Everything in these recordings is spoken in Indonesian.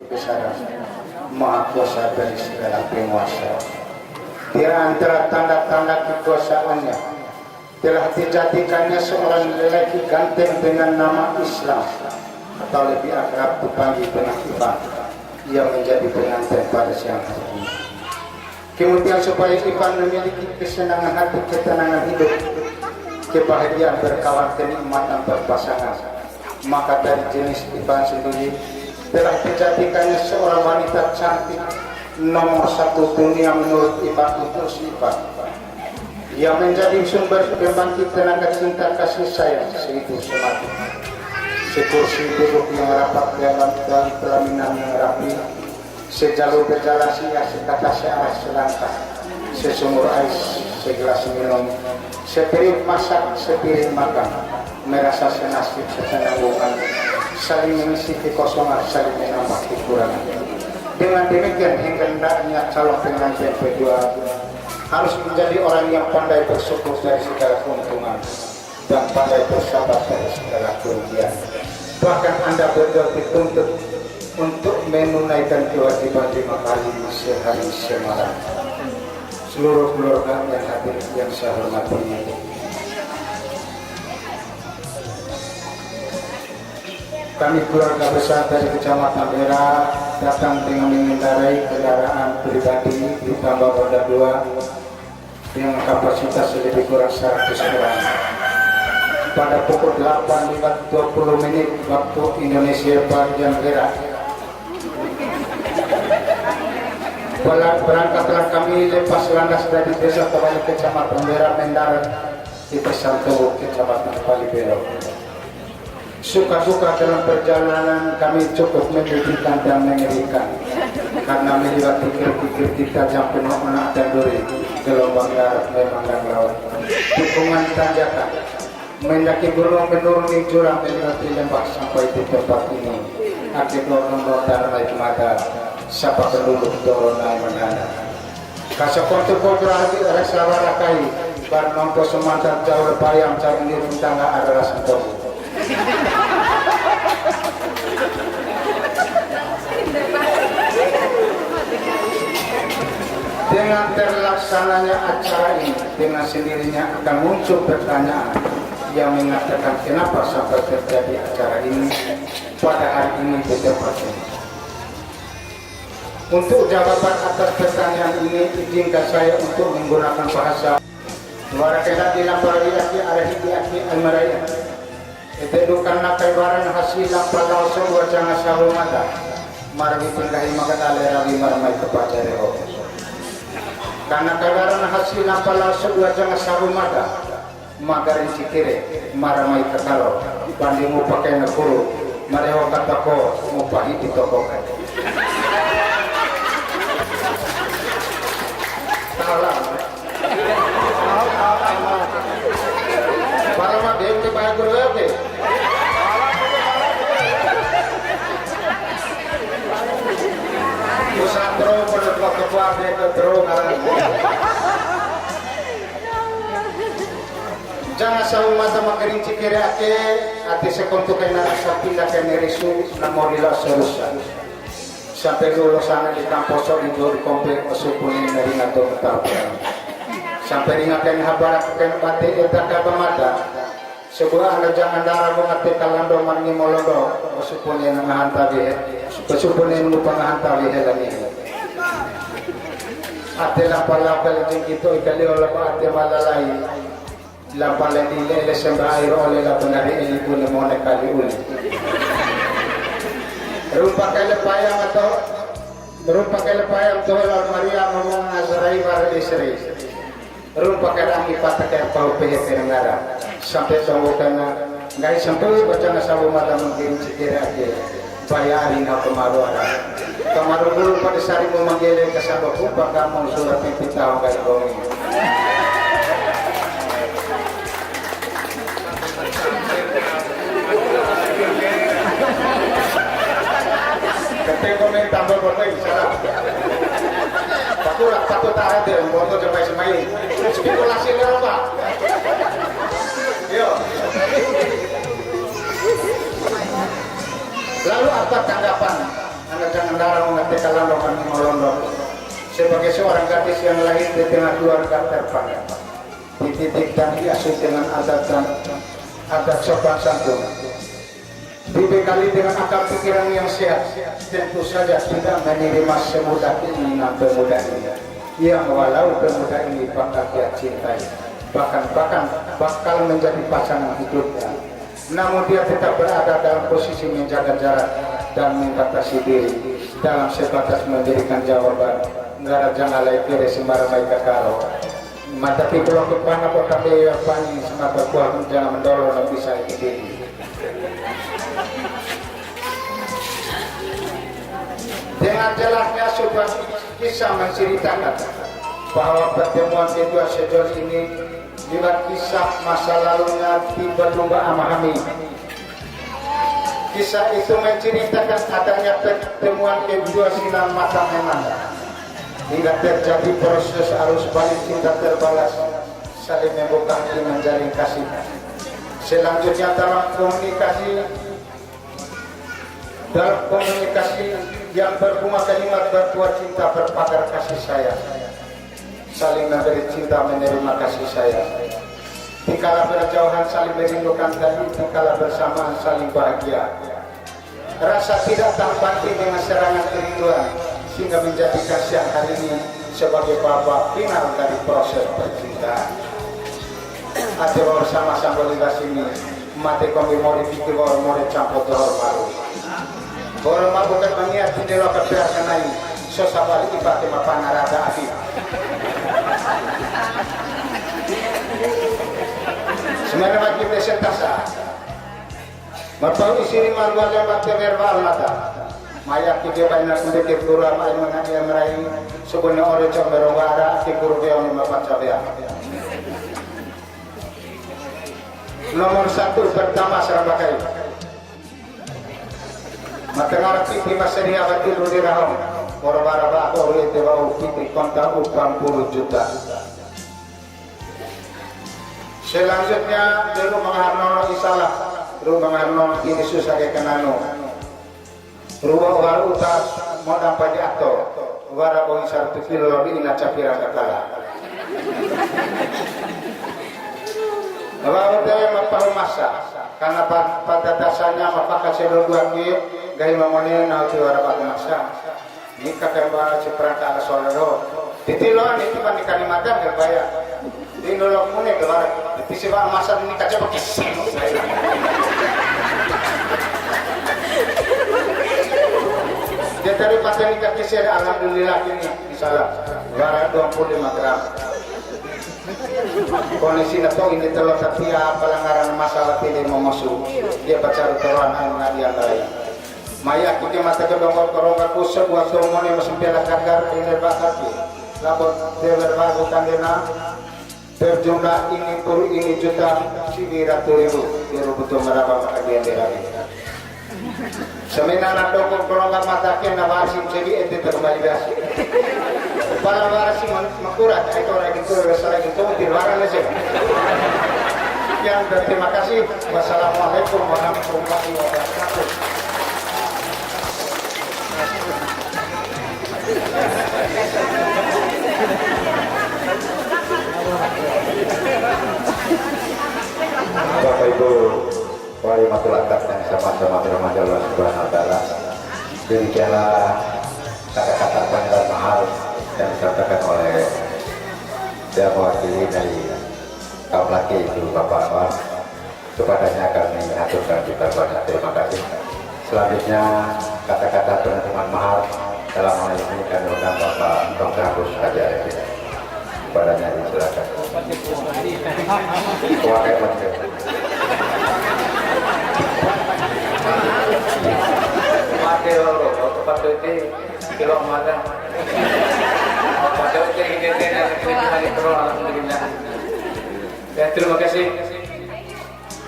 kebesaran, Maha Kuasa dari segala penguasa. Di antara tanda-tanda kekuasaannya telah dijadikannya seorang lelaki ganteng dengan nama Islam, atau lebih akrab dipanggil penakifah, yang menjadi pengantin pada siang hari ini. Kemudian supaya Ivan memiliki kesenangan hati, ketenangan hidup, kebahagiaan berkawan, kenikmatan berpasangan, maka dari jenis Ivan sendiri telah dijadikannya seorang wanita cantik nomor satu dunia menurut Ivan untuk Ivan, yang menjadi sumber pembangkit tenaga cinta kasih sayang sehidup semati. Sekursi duduk yang rapat dalam pelaminan yang rapi, sejalur berjalan sia, sekata searah selangkah, sesumur ais, segelas minum, sepiring masak, sepiring makan, merasa senasib sesenanggungan, saling mengisi kekosongan, saling menambah kekurangan. Dengan demikian hingga hendaknya calon pengantin kedua harus menjadi orang yang pandai bersyukur dari segala keuntungan dan pandai bersabar dari segala kerugian. Bahkan Anda berdua dituntut untuk menunaikan kewajiban 5 kali sehari semalam. Seluruh keluarga yang hadir yang saya hormati, kami keluarga besar dari Kecamatan Merah datang dengan mengendarai kendaraan pribadi ditambah roda 2 dengan kapasitas lebih kurang 100 orang. Pada pukul 8.20 waktu Indonesia bagian Barat, berangkatlah kami lepas landas dari desa Tebali Kecamatan Merah mendarat di Pesanto Kecamatan Palibero. Suka-suka dalam perjalanan kami cukup menyedihkan dan mengerikan karena melewati kerikil-kerikil tajam penuh anak dan duri, gelombang darat memandang laut, tikungan tanjakan, mendaki gunung menuruni jurang melewati lembah sampai di tempat ini. Aki dorong rotar naik mata, siapa penduduk dorong naik menana. Kasih kontur-kontur hati rasa warakai, bar nonton semantar jauh lepayang cari di tangga adalah sentuh. Dengan terlaksananya acara ini, dengan sendirinya akan muncul pertanyaan yang mengatakan kenapa sampai terjadi acara ini pada hari ini di tempat ini. Untuk jawaban atas pertanyaan ini, izinkan saya untuk menggunakan bahasa Warakena dilampari aki arahi aki almaraya. Itedukan nakai barang hasil lampau sebuah jangan sahu mata. Margi tinggahi makan alerawi marmai kepada reho. Karena kagaran hasil lampau sebuah jangan sahu mata. Magarin cikire marmai kekalo. Bandimu pakai nakuru. Mareho katako mupahi ditokokan. Para mah dia ke bayar guru oke. Usaha terus berdoa kepada terus ngaran. Jangan sahu mata makarin cikire ake ati sekontu kena sapinda kena risu namorila serusan. Sampai dulu sana di kamposo di dua komplek osupuni dari ngatur ketapang. Sampai ingatkan habarat kena batik eta kabamata. Sebuah anda jangan darah mengerti kalando mangi molondo osupuni ngahan tabi. Osupuni lupa ngahan tabi lagi. Ate lapal-lapal jengkito ikali olah ate malalai. Lapal di lele sembah air oleh lapal dari ini pun lemone kali uli. Rupa kelepayang atau berupa kelepayang Tuhan Maria ngomong Azrai war Isri. Rupa kelang ipat ke pau pehe penengara sampai sanggup kena ngai sampai baca nasabu mata mungkin cikira ke bayarin apa maruara. Kamaru guru pada sari memanggil ke sabab rupa kamu surat pintau ngai bongi. Ketika komen tambah berbagai salah. Pakulah patut tak ada foto sampai semai. Spekulasi apa? Yo. Lalu apa tanggapan jangan larang mengatakan londongan melondong. Sebagai seorang gadis yang lahir di tengah keluarga terpandang, dididik dan diasuh dengan adat sopan santun, dibekali dengan akal pikiran yang sehat, tentu saja tidak menerima semudah ini pemuda ini, yang walau pemuda ini bakal dia cintai, bahkan bakal menjadi pasangan hidupnya. Namun dia tetap berada dalam posisi menjaga jarak dan membatasi diri dalam sebatas memberikan jawaban. Ngara jangan lagi kiri sembarang baik karo. Mata pikul ke pana kota beya pani semata kuat jangan mendorong dan bisa diri. Dengan jelasnya sebuah kisah menceritakan bahwa pertemuan kedua sejauh ini lewat kisah masa lalunya tiba lomba memahami. Kisah itu menceritakan adanya pertemuan kedua silam mata memandang. Hingga terjadi proses arus balik cinta terbalas, saling membuka hati menjalin kasih. Selanjutnya dalam komunikasi yang berbunga kalimat berbuat cinta berpakar kasih sayang, saling memberi cinta menerima kasih sayang. Dikala berjauhan saling merindukan dan dikala bersamaan saling bahagia. Rasa tidak terbanting dengan serangan kerinduan, sehingga menjadikan siang hari ini sebagai babak final dari proses percintaan. Ada bersama-sama ligas ini, mati kami mau dipikir bahwa mau dicampur telur baru. Bahwa mau bukan mengiat di dalam kebiasaan lain, sosabali ibadah mapana rada api. Sebenarnya bagi presentasi, mapau isi lima luar lemak verbal nada. Maya kita banyak mendekir guru apa yang mengajar meraih sebenarnya orang yang berwara ke guru dia yang membaca dia. Nomor satu pertama serang pakai. Matengar pipi masih abadi rudi rahong. Orang-orang apa oleh tebau pipi kontak 40 juta. Selanjutnya di rumah Harno isalah, rumah Harno ini susah kayak kenano. Rumah waru utas mau dapat diatur wara boi 1 kilo lebih ina capira kakala bahwa dia mapahu masa karena pada dasarnya mapaka sedol 2 kilo gaya mamone na wara pada masa ini kakek bahwa seperangkat solero ditiloan itu kan dikalimatan berbaya di nolok mune gewara di sebab masa ini kaca pakai dia dari pasal nikah kisir alhamdulillah ini misalnya barang 25 gram kondisi nato ini telur setiap pelanggaran masalah pilih memasuk dia baca ruturan anak dia lain maya kita mata kedongor koronggaku sebuah sermoni mesempilah kagar ini berbakati lapor dia berbagu kandena berjumlah ini juta sibiratu ribu biru betul meraba maka dia lagi Semena doko kolongan matakin na wasim jadi ente terbalik biasa. Para wasim makurat itu orang itu besar itu dirwarang aja. Yang berterima kasih. Wassalamualaikum warahmatullahi wabarakatuh. Bapak Ibu walimatul akad yang sama-sama dirahmati Allah Subhanahu wa taala. Demikianlah kata-kata panggilan mahal yang disampaikan oleh yang mewakili dari kaum laki itu Bapak Anwar. Kepadanya kami aturkan juga banyak terima kasih. Selanjutnya kata-kata penerimaan mahal dalam hal ini kami undang Bapak Dr. Agus Haji Arifin. Kepadanya disilakan. Wakil Menteri. Mati loro, tempat itu kilo makan. Pada waktu ini alhamdulillah. Ya, terima kasih.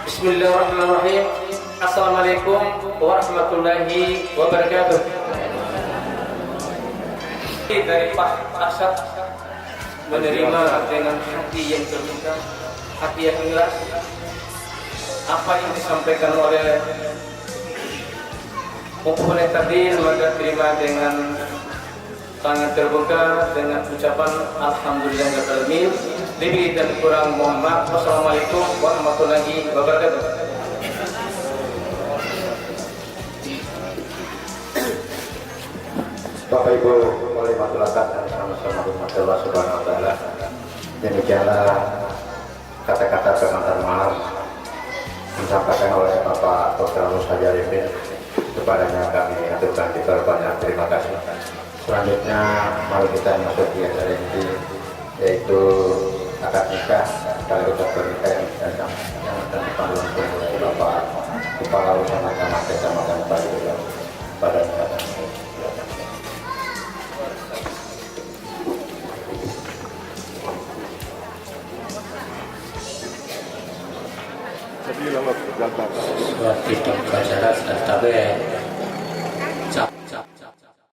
Bismillahirrahmanirrahim. Assalamualaikum warahmatullahi wabarakatuh. Dari Pak Asad menerima dengan hati yang terbuka, hati yang ikhlas apa yang disampaikan oleh Mumpuni tadi semoga terima dengan tangan terbuka dengan ucapan alhamdulillahirobbilalamin. Lebih dan kurang mohon maaf. Wassalamualaikum warahmatullahi wabarakatuh. Bapak Ibu oleh masyarakat dan sama-sama hormat Allah Subhanahu wa taala. Demikianlah kata-kata pengantar malam disampaikan oleh Bapak Dr. Musa Arifin. Kepadanya kami aturkan kita banyak terima kasih. Selanjutnya mari kita masuk di acara inti, yaitu akad nikah sekaligus pernikahan yang akan dipandu oleh Bapak Kepala Usaha Kecamatan Padu pada